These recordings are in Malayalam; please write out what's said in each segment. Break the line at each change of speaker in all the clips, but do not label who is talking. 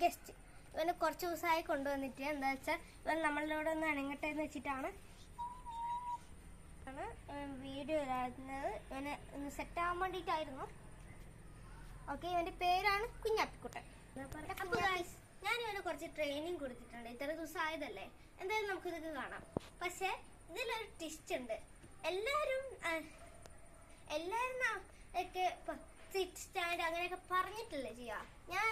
ഗസ്റ്റ്. ഇവനെ കുറച്ച് ദിവസമായി കൊണ്ടുവന്നിട്ട് എന്താ വെച്ചാൽ ഇവൻ നമ്മളുടെ കൂടെ ഒന്ന് ഇണങ്ങട്ടെ എന്ന് വെച്ചിട്ടാണ് വീഡിയോ ഇടുന്നത്. ഇവന് ഒന്ന് സെറ്റ് ആവാൻ വേണ്ടിയിട്ടായിരുന്നു. ഓക്കെ, ഇവന്റെ പേരാണ് കുഞ്ഞാപ്പിക്കുട്ടൻ. അപ്പോൾ ഗൈസ്, ഞാൻ ഇവന് കുറച്ച് ട്രെയിനിങ് കൊടുത്തിട്ടുണ്ട്. ഇത്ര ദിവസം ആയതല്ലേ, എന്തായാലും നമുക്കിതൊക്കെ കാണാം. പക്ഷെ ഇതിലൊരു ട്വിസ്റ്റ് ഉണ്ട്. എല്ലാവരും ഒക്കെ സിറ്റ് സ്റ്റാൻഡ് അങ്ങനെയൊക്കെ പറഞ്ഞിട്ടില്ലേ ചെയ്യാ. ഞാൻ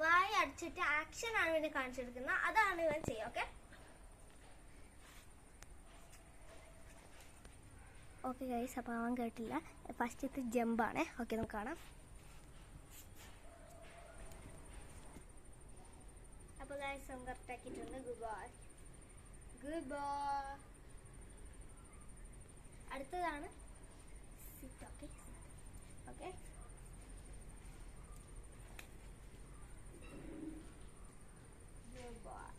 വായ അടിച്ചിട്ട് ആക്ഷൻ ആണ് ഇവന് കാണിച്ചെടുക്കുന്നത്. അതാണ് ഇവൻ ചെയ്യുക. ഓക്കെ ഓക്കെ ഗൈസ്, അപ്പോൾ അവൻ കേട്ടില്ല. ഫസ്റ്റത്തെ ജമ്പാണ്. ഓക്കെ, നമുക്ക് കാണാം. അപ്പോൾ ഗൈസ് അവൻ കറക്റ്റ് ആക്കിയിട്ടുണ്ട്. Good boy, good boy. അടുത്തതാണ് sit. Okay okay, good boy.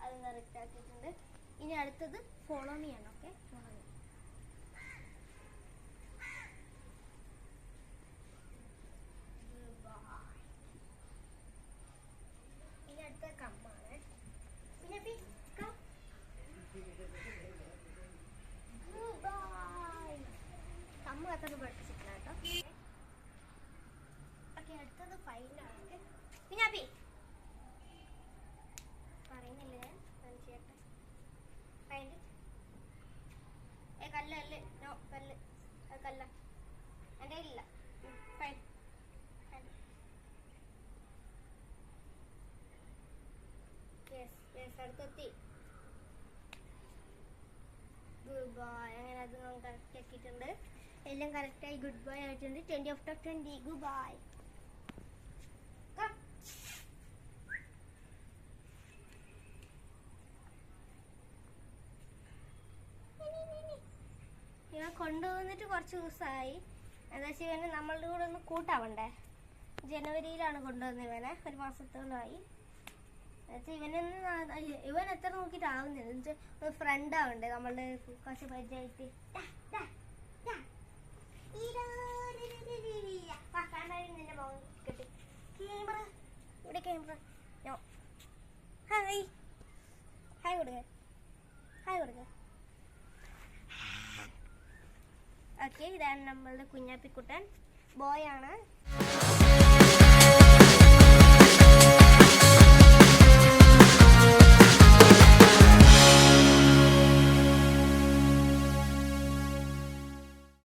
അത് കറക്റ്റ് ആക്കിയിട്ടുണ്ട്. ഇനി അടുത്തത് ഫോളോ മീ ആണ്. Okay, follow me. ഇനി അടുത്ത കമ്മാണ്. പിന്നെ കമ്മ അത്ര പഠിച്ചിട്ടില്ല കേട്ടോ. ഓക്കെ, അടുത്തത് ഫൈനാണ്. പിന്നെ പറയുന്നില്ലേ ഞാൻ ചെയ്യട്ടെ. ഫൈൻഡ് കല്ലല്ലേ? നോ, കല്ല് കല്ല എൻ്റെ ഇല്ല. ഫൈൻ. അടുത്തെത്തി. Good boy. അങ്ങനെ അത് നമ്മൾ കറക്റ്റ് ആക്കിയിട്ടുണ്ട്. എല്ലാം കറക്റ്റായി ഗുഡ് ബോയ് ആയിട്ടുണ്ട്. 20/20. Good boy. ഇവൻ കൊണ്ടുവന്നിട്ട് കുറച്ച് ദിവസമായി. എന്താ വെച്ചാൽ ഇവന് നമ്മളുടെ കൂടെ ഒന്ന് കൂട്ടാവണ്ടേ. ജനുവരിയിലാണ് കൊണ്ടുവന്നത് ഇവനെ. ഒരു മാസത്തോളമായി. ഇവൻ എത്ര നോക്കിയിട്ടാവുന്നില്ല. ഫ്രണ്ട് ആവണ്ടേ നമ്മളുടെ കുറച്ച് പരിചയമായിട്ട്. ഇവിടെ ക്യാമറ. ഹായ് ഹായ് കൊടുക്ക, ഹായ് കൊടുക്ക. ഓക്കെ, ഇതാണ് നമ്മളുടെ കുഞ്ഞാപ്പിക്കുട്ടൻ. ബോയ് ആണ്.